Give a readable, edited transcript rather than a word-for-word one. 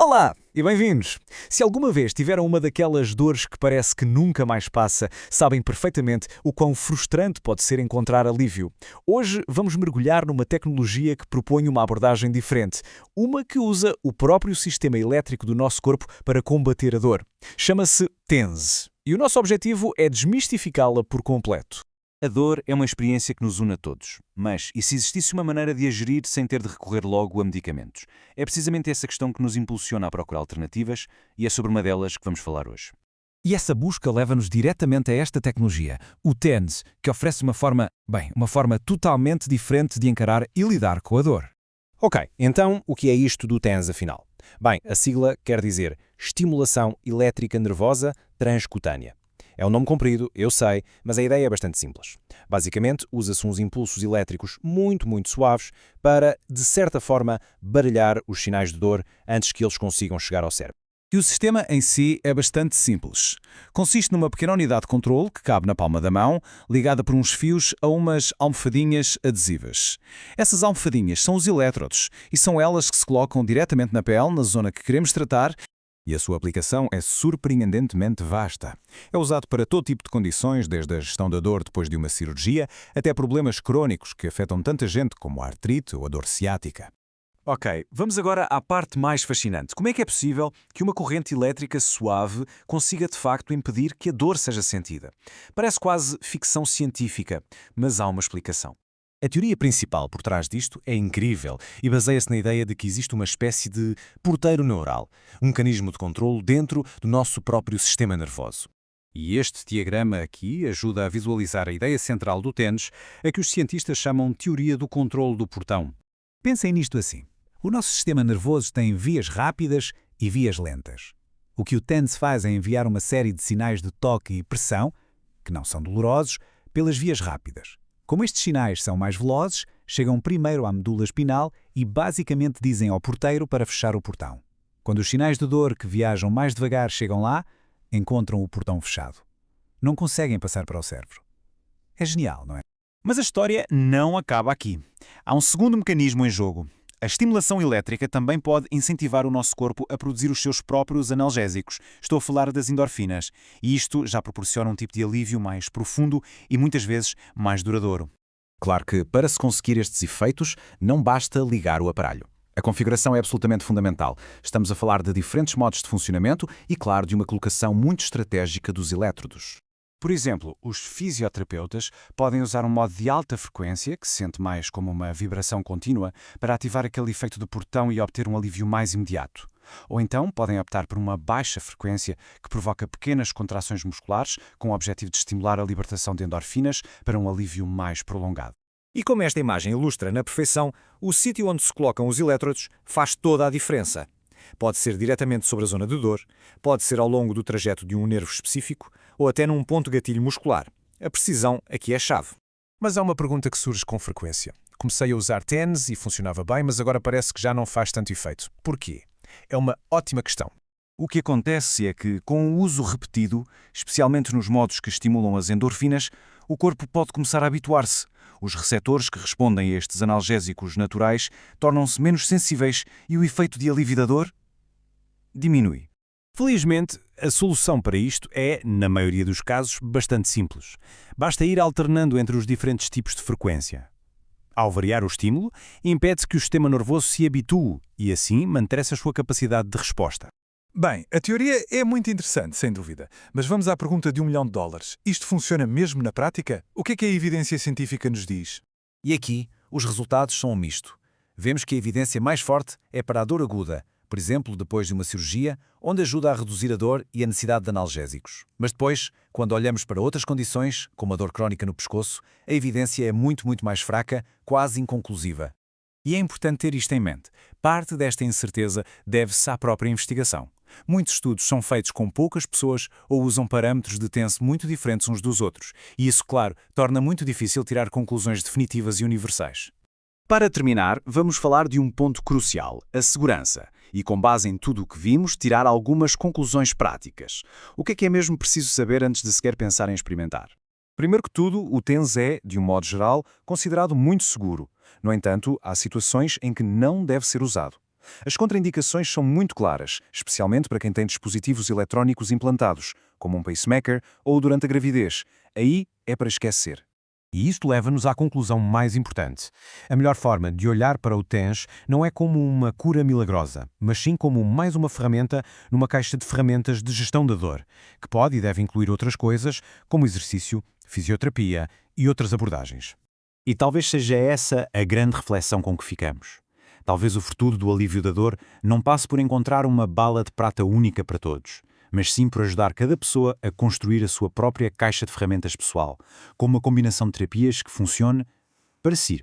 Olá e bem-vindos! Se alguma vez tiveram uma daquelas dores que parece que nunca mais passa, sabem perfeitamente o quão frustrante pode ser encontrar alívio. Hoje vamos mergulhar numa tecnologia que propõe uma abordagem diferente, uma que usa o próprio sistema elétrico do nosso corpo para combater a dor. Chama-se TENS e o nosso objetivo é desmistificá-la por completo. A dor é uma experiência que nos une a todos, mas e se existisse uma maneira de a gerir sem ter de recorrer logo a medicamentos? É precisamente essa questão que nos impulsiona a procurar alternativas e é sobre uma delas que vamos falar hoje. E essa busca leva-nos diretamente a esta tecnologia, o TENS, que oferece uma forma totalmente diferente de encarar e lidar com a dor. Ok, então o que é isto do TENS afinal? Bem, a sigla quer dizer Estimulação Elétrica Nervosa Transcutânea. É um nome comprido, eu sei, mas a ideia é bastante simples. Basicamente, usa-se uns impulsos elétricos muito suaves para, de certa forma, baralhar os sinais de dor antes que eles consigam chegar ao cérebro. E o sistema em si é bastante simples. Consiste numa pequena unidade de controle que cabe na palma da mão, ligada por uns fios a umas almofadinhas adesivas. Essas almofadinhas são os elétrodos e são elas que se colocam diretamente na pele, na zona que queremos tratar, e a sua aplicação é surpreendentemente vasta. É usado para todo tipo de condições, desde a gestão da dor depois de uma cirurgia até problemas crónicos que afetam tanta gente como a artrite ou a dor ciática. Ok, vamos agora à parte mais fascinante. Como é que é possível que uma corrente elétrica suave consiga de facto impedir que a dor seja sentida? Parece quase ficção científica, mas há uma explicação. A teoria principal por trás disto é incrível e baseia-se na ideia de que existe uma espécie de porteiro neural, um mecanismo de controlo dentro do nosso próprio sistema nervoso. E este diagrama aqui ajuda a visualizar a ideia central do TENS, a que os cientistas chamam teoria do controlo do portão. Pensem nisto assim. O nosso sistema nervoso tem vias rápidas e vias lentas. O que o TENS faz é enviar uma série de sinais de toque e pressão, que não são dolorosos, pelas vias rápidas. Como estes sinais são mais velozes, chegam primeiro à medula espinal e basicamente dizem ao porteiro para fechar o portão. Quando os sinais de dor que viajam mais devagar chegam lá, encontram o portão fechado. Não conseguem passar para o cérebro. É genial, não é? Mas a história não acaba aqui. Há um segundo mecanismo em jogo. A estimulação elétrica também pode incentivar o nosso corpo a produzir os seus próprios analgésicos. Estou a falar das endorfinas. E isto já proporciona um tipo de alívio mais profundo e muitas vezes mais duradouro. Claro que, para se conseguir estes efeitos, não basta ligar o aparelho. A configuração é absolutamente fundamental. Estamos a falar de diferentes modos de funcionamento e, claro, de uma colocação muito estratégica dos elétrodos. Por exemplo, os fisioterapeutas podem usar um modo de alta frequência, que se sente mais como uma vibração contínua, para ativar aquele efeito do portão e obter um alívio mais imediato. Ou então podem optar por uma baixa frequência, que provoca pequenas contrações musculares, com o objetivo de estimular a libertação de endorfinas para um alívio mais prolongado. E como esta imagem ilustra na perfeição, o sítio onde se colocam os elétrodos faz toda a diferença. Pode ser diretamente sobre a zona de dor, pode ser ao longo do trajeto de um nervo específico ou até num ponto gatilho muscular. A precisão aqui é chave. Mas há uma pergunta que surge com frequência. Comecei a usar TENS e funcionava bem, mas agora parece que já não faz tanto efeito. Porquê? É uma ótima questão. O que acontece é que, com o uso repetido, especialmente nos modos que estimulam as endorfinas, o corpo pode começar a habituar-se. Os receptores que respondem a estes analgésicos naturais tornam-se menos sensíveis e o efeito de alívio da dor diminui. Felizmente, a solução para isto é, na maioria dos casos, bastante simples. Basta ir alternando entre os diferentes tipos de frequência. Ao variar o estímulo, impede-se que o sistema nervoso se habitue e, assim, manter-se a sua capacidade de resposta. Bem, a teoria é muito interessante, sem dúvida. Mas vamos à pergunta de $1 milhão. Isto funciona mesmo na prática? O que é a evidência científica nos diz? E aqui, os resultados são um misto. Vemos que a evidência mais forte é para a dor aguda, por exemplo, depois de uma cirurgia, onde ajuda a reduzir a dor e a necessidade de analgésicos. Mas depois, quando olhamos para outras condições, como a dor crónica no pescoço, a evidência é muito mais fraca, quase inconclusiva. E é importante ter isto em mente. Parte desta incerteza deve-se à própria investigação. Muitos estudos são feitos com poucas pessoas ou usam parâmetros de TENS muito diferentes uns dos outros. E isso, claro, torna muito difícil tirar conclusões definitivas e universais. Para terminar, vamos falar de um ponto crucial, a segurança. E com base em tudo o que vimos, tirar algumas conclusões práticas. O que é mesmo preciso saber antes de sequer pensar em experimentar? Primeiro que tudo, o TENS é, de um modo geral, considerado muito seguro. No entanto, há situações em que não deve ser usado. As contraindicações são muito claras, especialmente para quem tem dispositivos eletrónicos implantados, como um pacemaker ou durante a gravidez. Aí é para esquecer. E isto leva-nos à conclusão mais importante. A melhor forma de olhar para o TENS não é como uma cura milagrosa, mas sim como mais uma ferramenta numa caixa de ferramentas de gestão da dor, que pode e deve incluir outras coisas, como exercício, fisioterapia e outras abordagens. E talvez seja essa a grande reflexão com que ficamos. Talvez o futuro do alívio da dor não passe por encontrar uma bala de prata única para todos, mas sim por ajudar cada pessoa a construir a sua própria caixa de ferramentas pessoal, com uma combinação de terapias que funcione para si.